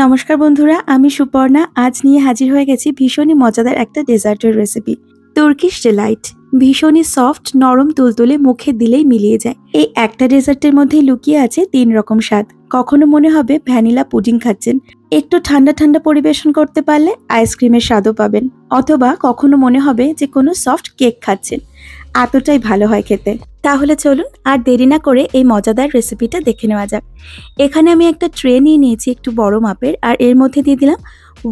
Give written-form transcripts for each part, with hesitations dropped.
নমস্কার বন্ধুরা, আমি সুপর্ণা। আজ নিয়ে হাজির হয়ে গেছি ভীষণই মজাদার একটা ডেজার্টের রেসিপি, তুর্কিশ ডিলাইট। ভীষণই সফট, নরম, তুলতুলে, মুখে দিলেই মিলিয়ে যায়। এই একটা ডেজার্টের মধ্যেই লুকিয়ে আছে 3 রকম স্বাদ। কখনো মনে হবে ভ্যানিলা পুডিং খাচ্ছেন, একটু ঠান্ডা ঠান্ডা পরিবেশন করতে পারলে আইসক্রিমের স্বাদও পাবেন, অথবা কখনো মনে হবে যে কোনো সফট কেক খাচ্ছেন। এতটাই ভালো হয় খেতে। তাহলে চলুন আর দেরি না করে এই মজাদার রেসিপিটা দেখে নেওয়া যাক। এখানে আমি একটা ট্রে নিয়ে নিয়েছি একটু বড় মাপের, আর এর মধ্যে দিয়ে দিলাম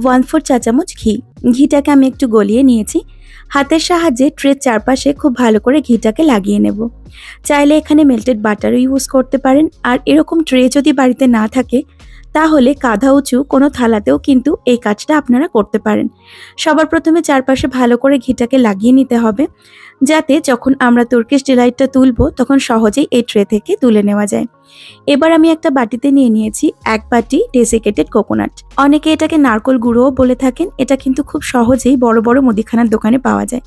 1/4 চা চামচ ঘি। ঘিটাকে আমি একটু গলিয়ে নিয়েছি। হাতের সাহায্যে ট্রের চারপাশে খুব ভালো করে ঘিটাকে লাগিয়ে নেব। চাইলে এখানে মেল্টেড বাটারও ইউজ করতে পারেন, আর এরকম ট্রে যদি বাড়িতে না থাকে তাহলে কাঁধা উঁচু কোনো থালাতেও কিন্তু এই কাজটা আপনারা করতে পারেন। সবার প্রথমে চারপাশে ভালো করে ঘিটাকে লাগিয়ে নিতে হবে, যাতে যখন আমরা তুর্কিশ ডিলাইটটা তুলবো তখন সহজেই এই ট্রে থেকে তুলে নেওয়া যায়। এবার আমি একটা বাটিতে নিয়ে নিয়েছি 1 বাটি ডেসিকেটেড কোকোনাট। অনেকে এটাকে নারকোল গুঁড়োও বলে থাকেন। এটা কিন্তু খুব সহজেই বড় বড় মুদিখানার দোকানে পাওয়া যায়,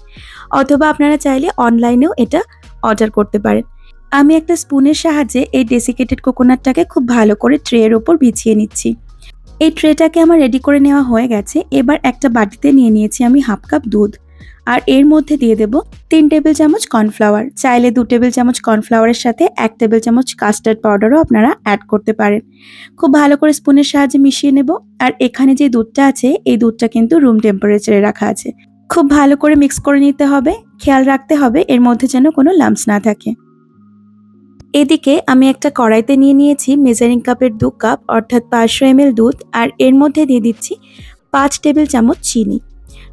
অথবা আপনারা চাইলে অনলাইনেও এটা অর্ডার করতে পারেন। আমি একটা স্পুনের সাহায্যে এই ডেসিকেটেড কোকোনাটটাকে খুব ভালো করে ট্রের ওপর বিছিয়ে নিচ্ছি। এই ট্রেটাকে আমার রেডি করে নেওয়া হয়ে গেছে। এবার একটা বাটিতে নিয়ে নিয়েছি আমি 1/2 কাপ দুধ, আর এর মধ্যে দিয়ে দেব 3 টেবিল চামচ কর্নফ্লাওয়ার। চাইলে 2 টেবিল চামচ কর্নফ্লাওয়ারের সাথে 1 টেবিল চামচ কাস্টার্ড পাউডারও আপনারা অ্যাড করতে পারেন। খুব ভালো করে স্পুনের সাহায্যে মিশিয়ে নেব। আর এখানে যে দুধটা আছে এই দুধটা কিন্তু রুম টেম্পারেচারে রাখা আছে। খুব ভালো করে মিক্স করে নিতে হবে। খেয়াল রাখতে হবে এর মধ্যে যেন কোনো লাম্পস না থাকে। এদিকে আমি একটা কড়াইতে নিয়ে নিয়েছি মেজারিং কাপের 2 কাপ অর্থাৎ 500 ml দুধ, আর এর মধ্যে দিয়ে দিচ্ছি 5 টেবিল চামচ চিনি।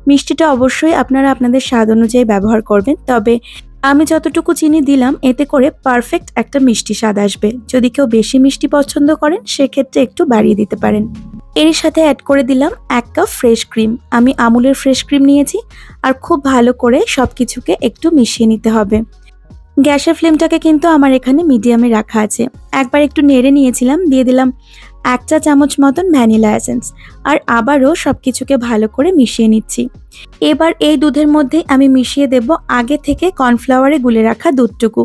মিষ্টিটা অবশ্যই আপনারা আপনাদের স্বাদ অনুযায়ী ব্যবহার করবেন, তবে আমি যতটুকু চিনি দিলাম এতে করে পারফেক্ট একটা মিষ্টি স্বাদ আসবে। যদি কেউ বেশি মিষ্টি পছন্দ করেন সেক্ষেত্রে একটু বাড়িয়ে দিতে পারেন। এর সাথে অ্যাড করে দিলাম 1 কাপ ফ্রেশ ক্রিম। আমি আমুলের ফ্রেশ ক্রিম নিয়েছি, আর খুব ভালো করে সবকিছুকে একটু মিশিয়ে নিতে হবে। গ্যাসের ফ্লেমটাকে কিন্তু আমার এখানে মিডিয়ামে রাখা আছে। একবার একটু নেড়ে নিয়েছিলাম, দিয়ে দিলাম 1 চা চামচ মতন ভ্যানিলা এসেন্স, আর আবারও সবকিছুকে ভালো করে মিশিয়ে নিচ্ছি। এবার এই দুধের মধ্যে আমি মিশিয়ে দেব আগে থেকে কর্নফ্লাওয়ারে গুলে রাখা দুধটুকু।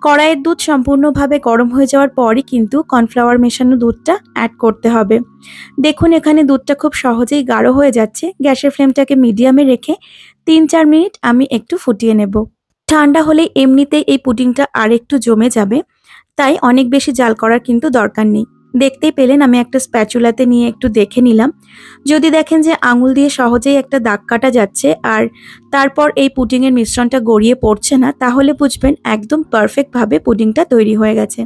কড়াইয়ের দুধ সম্পূর্ণভাবে গরম হয়ে যাওয়ার পরই কিন্তু কর্নফ্লাওয়ার মেশানো দুধটা অ্যাড করতে হবে। দেখুন এখানে দুধটা খুব সহজেই গাঢ় হয়ে যাচ্ছে। গ্যাসের ফ্লেমটাকে মিডিয়ামে রেখে 3-4 মিনিট আমি একটু ফুটিয়ে নেব। ঠান্ডা হলে এমনিতেই এই পুডিংটা আর একটু জমে যাবে, তাই অনেক বেশি জাল করার কিন্তু দরকার নেই। দেখতেই পেলেন আমি একটা স্প্যাচুলাতে নিয়ে একটু দেখে নিলাম। যদি দেখেন যে আঙুল দিয়ে সহজেই একটা দাগ কাটা যাচ্ছে আর তারপর এই পুডিংয়ের মিশ্রণটা গড়িয়ে পড়ছে না, তাহলে বুঝবেন একদম পারফেক্টভাবে পুডিংটা তৈরি হয়ে গেছে।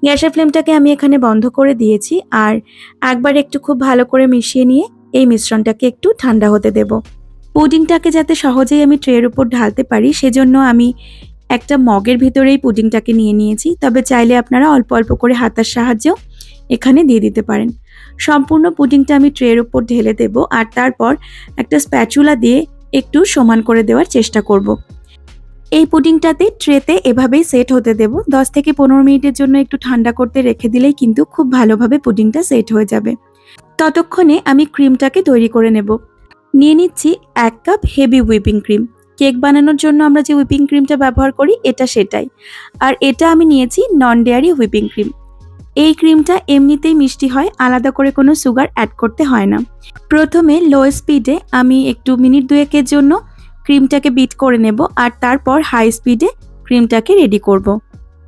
গ্যাসের ফ্লেমটাকে আমি এখানে বন্ধ করে দিয়েছি, আর একবার একটু খুব ভালো করে মিশিয়ে নিয়ে এই মিশ্রণটাকে একটু ঠান্ডা হতে দেব। পুডিংটাকে যাতে সহজেই আমি ট্রের উপর ঢালতে পারি সেজন্য আমি একটা মগের ভিতরেই পুডিংটাকে নিয়ে নিয়েছি, তবে চাইলে আপনারা অল্প অল্প করে হাতার সাহায্যেও এখানে দিয়ে দিতে পারেন। সম্পূর্ণ পুডিংটা আমি ট্রের উপর ঢেলে দেব, আর তারপর একটা স্প্যাচুলা দিয়ে একটু সমান করে দেওয়ার চেষ্টা করব। এই পুডিংটাতে ট্রেতে এভাবেই সেট হতে দেব। 10 থেকে 15 মিনিটের জন্য একটু ঠান্ডা করতে রেখে দিলেই কিন্তু খুব ভালোভাবে পুডিংটা সেট হয়ে যাবে। ততক্ষণে আমি ক্রিমটাকে তৈরি করে নেব। নিয়ে নিচ্ছি 1 cup heavy whipping cream. Cake বানানোর জন্য আমরা যে হুইপিং ক্রিমটা ব্যবহার করি এটা সেটাই, আর এটা আমি নিয়েছি নন ডেয়ারি হুইপিং ক্রিম। এই ক্রিমটা এমনিতেই মিষ্টি হয়, আলাদা করে কোনো সুগার অ্যাড করতে হয় না। প্রথমে লো স্পিডে আমি একটু মিনিট 2-এর জন্য ক্রিমটাকে বিট করে নেব, আর তারপর হাই স্পিডে ক্রিমটাকে রেডি করব।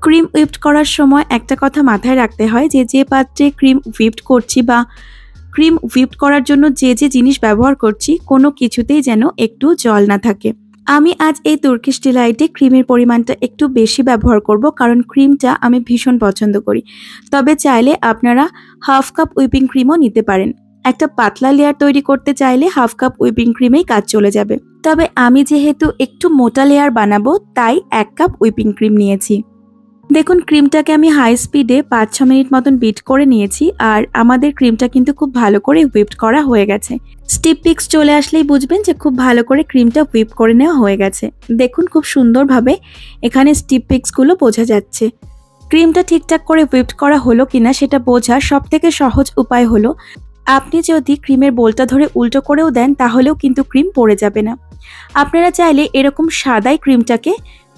ক্রিম হুইপড করার সময় একটা কথা মাথায় রাখতে হয় যে পাত্রে ক্রিম হুইপড করছি বা ক্রিম হুইপড করার জন্য যে জিনিস ব্যবহার করছি কোনো কিছুতেই যেন একটু জল না থাকে। আমি আজ এই তুর্কিশ ডিলাইটে ক্রিমের পরিমাণটা একটু বেশি ব্যবহার করব, কারণ ক্রিমটা আমি ভীষণ পছন্দ করি। তবে চাইলে আপনারা 1/2 কাপ হুইপিং ক্রিমও নিতে পারেন। একটা পাতলা লেয়ার তৈরি করতে চাইলে 1/2 কাপ হুইপিং ক্রিমেই কাজ চলে যাবে। তবে আমি যেহেতু একটু মোটা লেয়ার বানাবো তাই 1 কাপ হুইপিং ক্রিম নিয়েছি। দেখুন ক্রিমটাকে আমি হাই স্পিডে 5-6 মিনিট মতন বিট করে নিয়েছি, আর আমাদের ক্রিমটা কিন্তু খুব ভালো করে হুইপড করা হয়ে গেছে। স্টিপ পিক্স চলে আসলেই বুঝবেন যে খুব ভালো করে ক্রিমটা হুইপ করে নেওয়া হয়ে গেছে। দেখুন খুব সুন্দরভাবে এখানে স্টিপ পিক্সগুলো বোঝা যাচ্ছে। ক্রিমটা ঠিকঠাক করে হুইপড করা হলো কিনা সেটা বোঝার সবথেকে সহজ উপায় হলো আপনি যদি ক্রিমের বোলটা ধরে উল্টো করেও দেন তাহলেও কিন্তু ক্রিম পড়ে যাবে না। আপনারা চাইলে এরকম সাদাই ক্রিমটাকে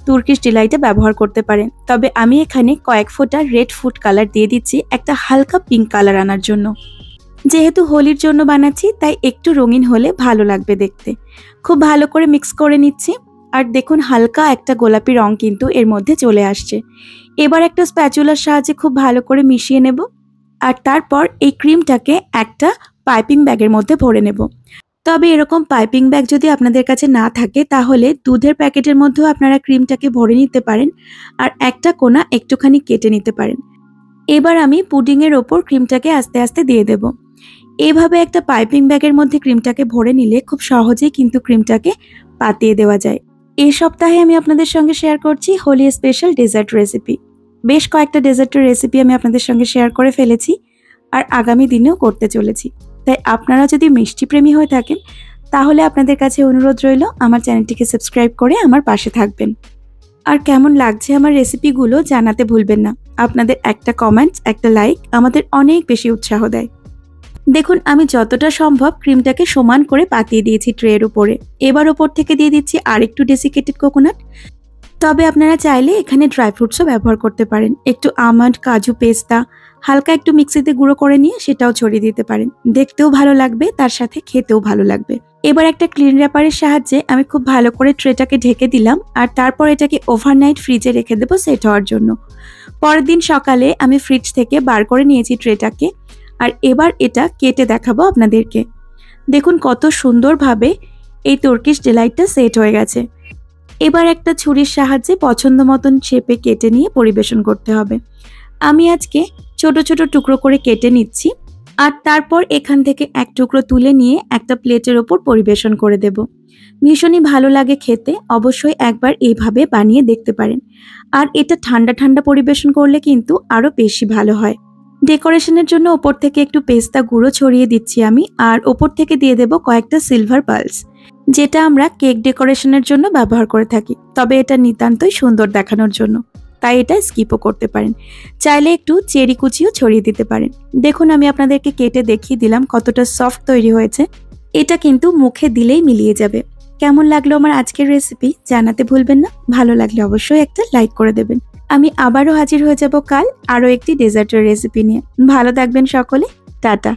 তুর্কিশ ডিলাইটে ব্যবহার করতে পারেন, তবে আমি এখানে কয়েক ফোঁটা রেড ফুড কালার দিয়ে দিচ্ছি একটা হালকা পিঙ্ক কালার আনার জন্য। যেহেতু হোলির জন্য বানাচ্ছি তাই একটু রঙিন হলে ভালো লাগবে দেখতে। খুব ভালো করে মিক্স করে নিচ্ছি। আর দেখুন হালকা একটা গোলাপি রং কিন্তু এর মধ্যে চলে আসছে। এবার একটা স্প্যাচুলার সাহায্যে খুব ভালো করে মিশিয়ে নেব। আর তারপর এই ক্রিমটাকে একটা পাইপিং ব্যাগের মধ্যে ভরে নেব। তবে এরকম পাইপিং ব্যাগ যদি আপনাদের কাছে না থাকে তাহলে দুধের প্যাকেটের মধ্যেও আপনারা ক্রিমটাকে ভরে নিতে পারেন আর একটা কোণা একটুখানি কেটে নিতে পারেন। এবার আমি পুডিংয়ের ওপর ক্রিমটাকে আস্তে আস্তে দিয়ে দেব। এইভাবে একটা পাইপিং ব্যাগের মধ্যে ক্রিমটাকে ভরে নিলে খুব সহজেই কিন্তু ক্রিমটাকে পাতিয়ে দেওয়া যায়। এই সপ্তাহে আমি আপনাদের সঙ্গে শেয়ার করছি হোলি স্পেশাল ডেজার্ট রেসিপি। বেশ কয়েকটা ডেজার্টের রেসিপি আমি আপনাদের সঙ্গে শেয়ার করে ফেলেছি আর আগামী দিনেও করতে চলেছি। তাই আপনারা যদি মিষ্টি প্রেমী হয়ে থাকেন তাহলে আপনাদের কাছে অনুরোধ রইল আমার চ্যানেলটিকে সাবস্ক্রাইব করে আমার পাশে থাকবেন। আর কেমন লাগছে আমার রেসিপিগুলো জানাতে ভুলবেন না। আপনাদের একটা কমেন্টস, একটা লাইক আমাদের অনেক বেশি উৎসাহ দেয়। দেখুন আমি যতটা সম্ভব ক্রিমটাকে সমান করে পাতিয়ে দিয়েছি ট্রের উপরে। এবার ওপর থেকে দিয়ে দিচ্ছি আরেকটু ডেসিকেটেড কোকোনাট। তবে আপনারা চাইলে এখানে ড্রাই ফ্রুটসও ব্যবহার করতে পারেন। একটু আমন্ড, কাজু, পেস্তা হালকা একটু মিক্সিতে গুঁড়ো করে নিয়ে সেটাও ছড়িয়ে দিতে পারেন। দেখতেও ভালো লাগবে, তার সাথে খেতেও ভালো লাগবে। এবার একটা ক্লিন র্যাপারের সাহায্যে আমি খুব ভালো করে ট্রেটাকে ঢেকে দিলাম আর তারপর এটাকে ওভারনাইট ফ্রিজে রেখে দেবো সেট হওয়ার জন্য। পরের দিন সকালে আমি ফ্রিজ থেকে বার করে নিয়েছি ট্রেটাকে আর এবার এটা কেটে দেখাবো আপনাদেরকে। দেখুন কত সুন্দরভাবে এই তুর্কিশ ডিলাইটটা সেট হয়ে গেছে। এবার একটা ছুরির সাহায্যে পছন্দ মতন শেপে কেটে নিয়ে পরিবেশন করতে হবে। আমি আজকে ছোট ছোট টুকরো করে কেটে নিচ্ছি আর তারপর এখান থেকে এক টুকরো তুলে নিয়ে একটা প্লেটের ওপর পরিবেশন করে দেব। ভীষণই ভালো লাগে খেতে, অবশ্যই একবার এইভাবে বানিয়ে দেখতে পারেন। আর এটা ঠান্ডা ঠান্ডা পরিবেশন করলে কিন্তু আরও বেশি ভালো হয়। ডেকোরেশনের জন্য ওপর থেকে একটু পেস্তা গুঁড়ো ছড়িয়ে দিচ্ছি আমি আর ওপর থেকে দিয়ে দেব কয়েকটা সিলভার পালস, যেটা আমরা কেক ডেকোরেশনের জন্য ব্যবহার করে থাকি। তবে এটা নিতান্তই সুন্দর দেখানোর জন্য, তাই এটা স্কিপও করতে পারেন। চাইলে একটু চেরি কুচিও ছড়িয়ে দিতে পারেন। দেখুন আমি আপনাদেরকে কেটে দেখিয়ে দিলাম কতটা সফট তৈরি হয়েছে। এটা কিন্তু মুখে দিলেই মিলিয়ে যাবে। কেমন লাগলো আমার আজকের রেসিপি জানাতে ভুলবেন না। ভালো লাগলে অবশ্যই একটা লাইক করে দেবেন। আমি আবারও হাজির হয়ে যাব কাল আরও একটি ডেজার্টের রেসিপি নিয়ে। ভালো থাকবেন সকলে। টাটা।